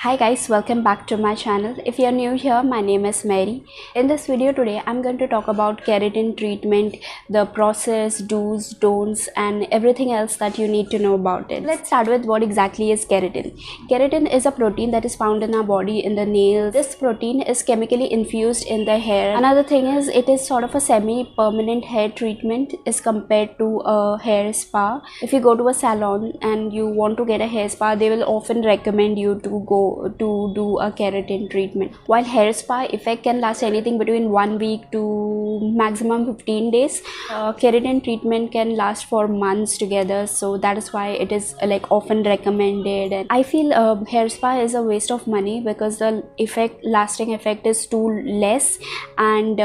Hi guys, welcome back to my channel. If you are new here, my name is Mary. In this video today, I'm going to talk about keratin treatment, the process, do's, don'ts and everything else that you need to know about it. Let's start with what exactly is keratin. Keratin is a protein that is found in our body, in the nails. This protein is chemically infused in the hair. Another thing is it is sort of a semi-permanent hair treatment as compared to a hair spa. If you go to a salon and you want to get a hair spa, they will often recommend you to go to do a keratin treatment. While hair spa effect can last anything between 1 week to maximum 15 days, keratin treatment can last for months together, so that is why it is often recommended. And I feel hair spa is a waste of money because the lasting effect is too less, and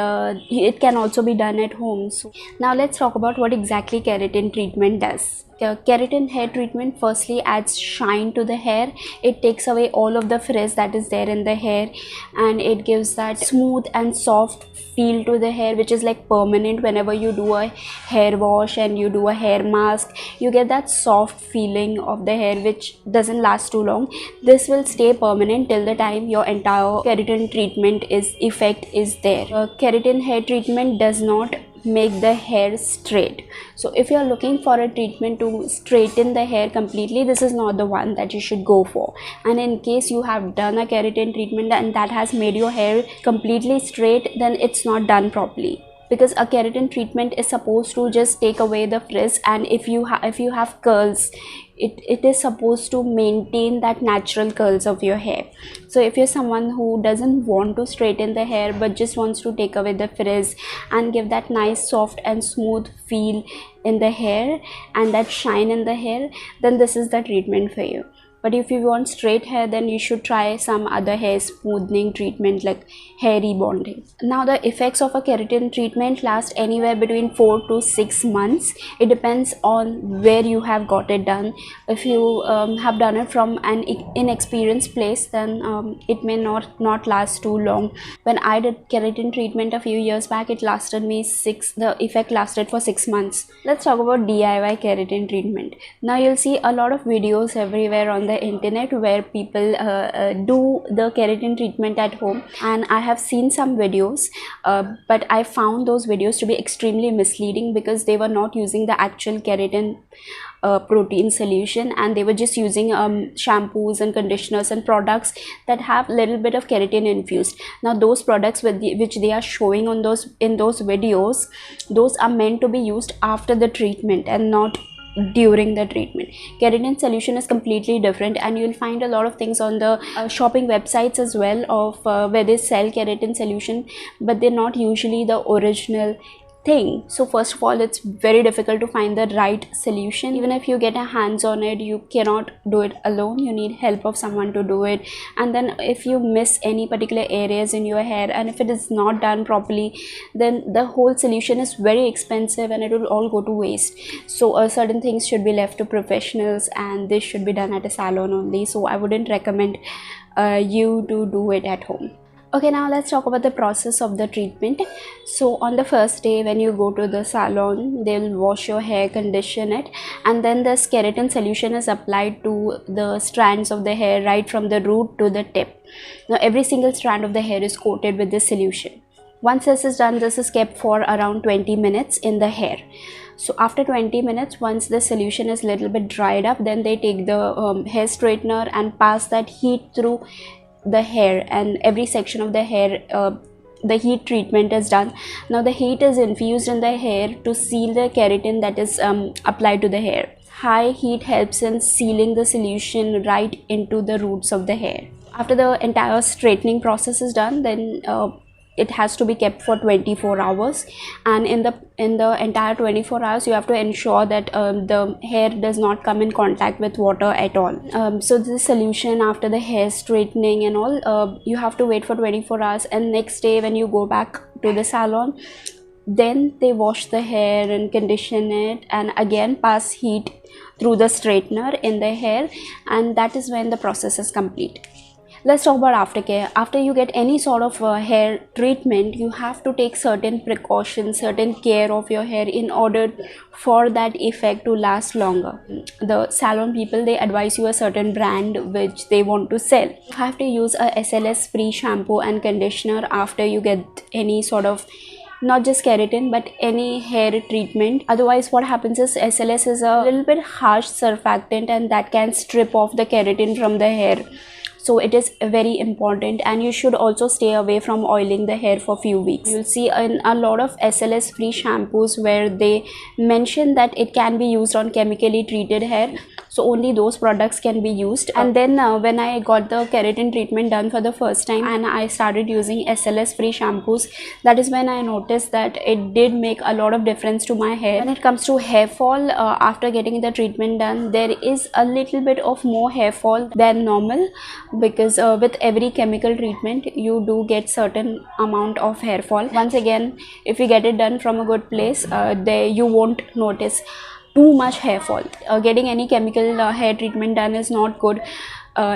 it can also be done at home. So now let's talk about what exactly keratin treatment does. Keratin hair treatment firstly adds shine to the hair. It takes away all of the frizz that is there in the hair, and it gives that smooth and soft feel to the hair, which is like permanent. Whenever you do a hair wash and you do a hair mask, you get that soft feeling of the hair which doesn't last too long. This will stay permanent till the time your entire keratin treatment effect is there. Keratin hair treatment does not make the hair straight. So if you are looking for a treatment to straighten the hair completely, this is not the one that you should go for. And in case you have done a keratin treatment and that has made your hair completely straight, then it's not done properly, because a keratin treatment is supposed to just take away the frizz, and if you have curls, it is supposed to maintain that natural curls of your hair. So if you're someone who doesn't want to straighten the hair but just wants to take away the frizz and give that nice soft and smooth feel in the hair and that shine in the hair, then this is the treatment for you. But if you want straight hair, then you should try some other hair smoothing treatment like hair rebonding. Now the effects of a keratin treatment last anywhere between 4 to 6 months. It depends on where you have got it done. If you have done it from an inexperienced place, then it may not last too long. When I did keratin treatment a few years back, it lasted me the effect lasted for 6 months. Let's talk about DIY keratin treatment. Now you'll see a lot of videos everywhere on the internet where people do the keratin treatment at home, and I have seen some videos, but I found those videos to be extremely misleading because they were not using the actual keratin protein solution, and they were just using shampoos and conditioners and products that have little bit of keratin infused. Now those products which they are showing on in those videos, those are meant to be used after the treatment and not during the treatment. Keratin solution is completely different, and you'll find a lot of things on the shopping websites as well of where they sell keratin solution, but they're not usually the original thing. So first of all, it's very difficult to find the right solution. Even if you get a hands on it, you cannot do it alone. You need help of someone to do it. And then if you miss any particular areas in your hair, and if it is not done properly, then the whole solution is very expensive and it will all go to waste. So certain things should be left to professionals, and this should be done at a salon only. So I wouldn't recommend you to do it at home. Okay, now let's talk about the process of the treatment. So on the first day, when you go to the salon, they'll wash your hair, condition it, and then this keratin solution is applied to the strands of the hair right from the root to the tip. Now every single strand of the hair is coated with this solution. Once this is done, this is kept for around 20 minutes in the hair. So after 20 minutes, once the solution is little bit dried up, then they take the hair straightener and pass that heat through the hair, and every section of the hair the heat treatment is done. Now the heat is infused in the hair to seal the keratin that is applied to the hair. High heat helps in sealing the solution right into the roots of the hair. After the entire straightening process is done, then it has to be kept for 24 hours, and in the entire 24 hours you have to ensure that the hair does not come in contact with water at all. So this solution, after the hair straightening and all, you have to wait for 24 hours, and next day when you go back to the salon, then they wash the hair and condition it and again pass heat through the straightener in the hair, and that is when the process is complete. Let's talk about aftercare. After you get any sort of hair treatment, you have to take certain precautions, certain care of your hair in order for that effect to last longer. The salon people, they advise you a certain brand which they want to sell. You have to use a SLS free shampoo and conditioner after you get any sort of, not just keratin but any hair treatment. Otherwise what happens is SLS is a little bit harsh surfactant and that can strip off the keratin from the hair. So it is very important, and you should also stay away from oiling the hair for few weeks. You'll see in a lot of SLS free shampoos where they mention that it can be used on chemically treated hair, so only those products can be used. And then when I got the keratin treatment done for the first time and I started using SLS free shampoos, that is when I noticed that it did make a lot of difference to my hair. When it comes to hair fall, after getting the treatment done, there is a little bit of more hair fall than normal, because with every chemical treatment you do get certain amount of hair fall. Once again, if you get it done from a good place, there you won't notice too much hair fall. Getting any chemical hair treatment done is not good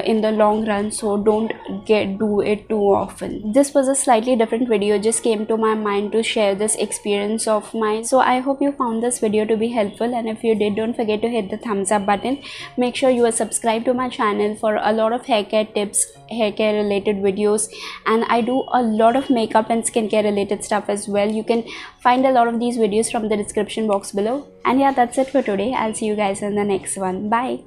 in the long run, so don't do it too often. This was a slightly different video, just came to my mind to share this experience of mine. So I hope you found this video to be helpful, and if you did, don't forget to hit the thumbs up button. Make sure you are subscribed to my channel for a lot of hair care tips, hair care related videos, and I do a lot of makeup and skincare related stuff as well. You can find a lot of these videos from the description box below. And yeah, that's it for today. I'll see you guys in the next one. Bye.